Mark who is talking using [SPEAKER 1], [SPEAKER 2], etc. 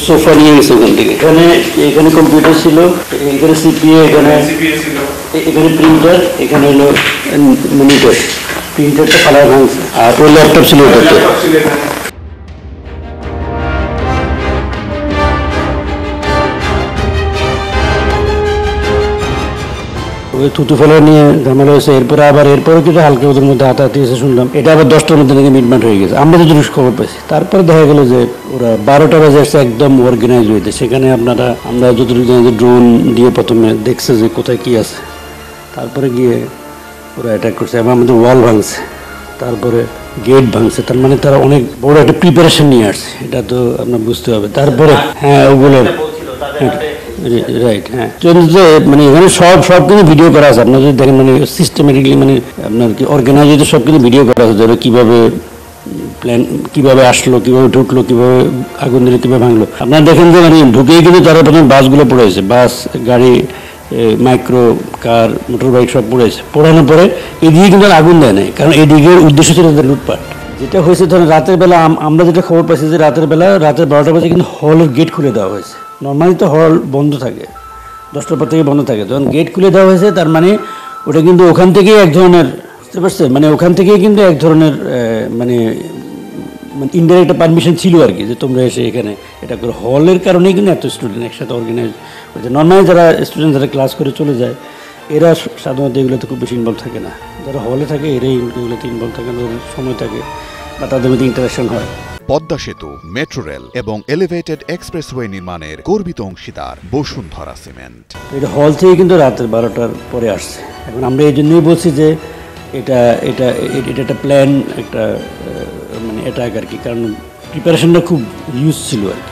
[SPEAKER 1] Sofa নিয়ে গেছে ওখান থেকে। এখানে কম্পিউটার ছিল, এখানে সিপিএ, এখানে প্রিন্টার, এখানে হলো মনিটর। প্রিন্টারটা ফালায় ভাঙছে, আর ওই ল্যাপটপ ছিল ওটাতে। ওই থুতু ফেলা নিয়ে ঝামেলা হয়েছে। এরপরে কিছু হালকা ওদের মধ্যে হাতাহাতি এসে শুনলাম এটা আবার 10টার মধ্যে নাকি মিটমাট হয়ে গেছে। আমরা তো জিনিস খবর পাইছি। তারপরে দেখা গেল যে ওরা 12টা বাজে আসছে একদম অর্গানাইজ হইতে। সেখানে আমরা যতটুকু জানি যে ড্রোন দিয়ে প্রথমে দেখছে যে কোথায় কি আছে, তারপরে গিয়ে ওরা অ্যাটাক করছে এবং আমাদের ওয়াল ভাঙছে, তারপরে গেট ভাঙছে। তার মানে তারা অনেক বড় একটা প্রিপারেশন নিয়ে আসছে, এটা তো আপনার বুঝতে হবে। তারপরে হ্যাঁ ওগুলো রাইট, হ্যাঁ মানে এখানে সব কিছু ভিডিও করা আছে। আপনার যদি দেখেন মানে সিস্টেমেটিকলি মানে আপনার কি অর্গানাইজ সব কিছু ভিডিও করা আছে, যারা কীভাবে প্ল্যান, কীভাবে আসলো, কীভাবে ঢুকলো, কীভাবে আগুন দিলে, কীভাবে ভাঙলো। আপনারা দেখেন যে মানে ঢুকেই কিন্তু তারা প্রথমে বাসগুলো পড়েছে, বাস, গাড়ি, মাইক্রো কার, মোটর বাইক সব পড়েছে। পড়ানোর পরে এদিকে কিন্তু আগুন দেয় নাই, কারণ এদিকের উদ্দেশ্য ছিল তাদের লুটপাট। যেটা হয়েছে ধরেন রাতের বেলা, আমরা যেটা খবর পাইছি যে রাতের 12টা বাজে কিন্তু হলের গেট খুলে দেওয়া হয়েছে। নর্মালি তো হল বন্ধ থাকে, 10টার পর থেকে বন্ধ থাকে। যখন গেট খুলে দেওয়া হয়েছে তার মানে ওটা কিন্তু ওখান থেকেই এক ধরনের, বুঝতে পারছেন, মানে ওখান থেকেই কিন্তু এক ধরনের মানে ইনডাইরেক্ট একটা পারমিশন ছিল আর কি, যে তোমরা এসে এখানে এটা করে। হলের কারণেই কিন্তু এত স্টুডেন্ট একসাথে অর্গানাইজ হয়েছে। নর্মালি যারা স্টুডেন্ট যারা ক্লাস করে চলে যায় এরা সাধারণত এগুলোতে খুব বেশি ইনভলভ থাকে না। যারা হলে থাকে এরাই এগুলোতে ইনভলভ থাকে, তাদের সময় থাকে বা তাদের মধ্যে ইন্টারাকশন হয়।
[SPEAKER 2] পদ্মা সেতু, মেট্রো রেল এবং এলিভেটেড এক্সপ্রেসওয়ে নির্মাণের গর্বিত অংশীদার বসুন্ধরা সিমেন্ট।
[SPEAKER 1] এটা হল থেকে কিন্তু রাতের 12টার পরে আসছে। এখন আমরা এই জন্যই বলছি যে এটা একটা প্ল্যান, একটা মানে অ্যাটাক আর কি, কারণ প্রিপারেশনটা খুব ইউজ ছিল আর কি।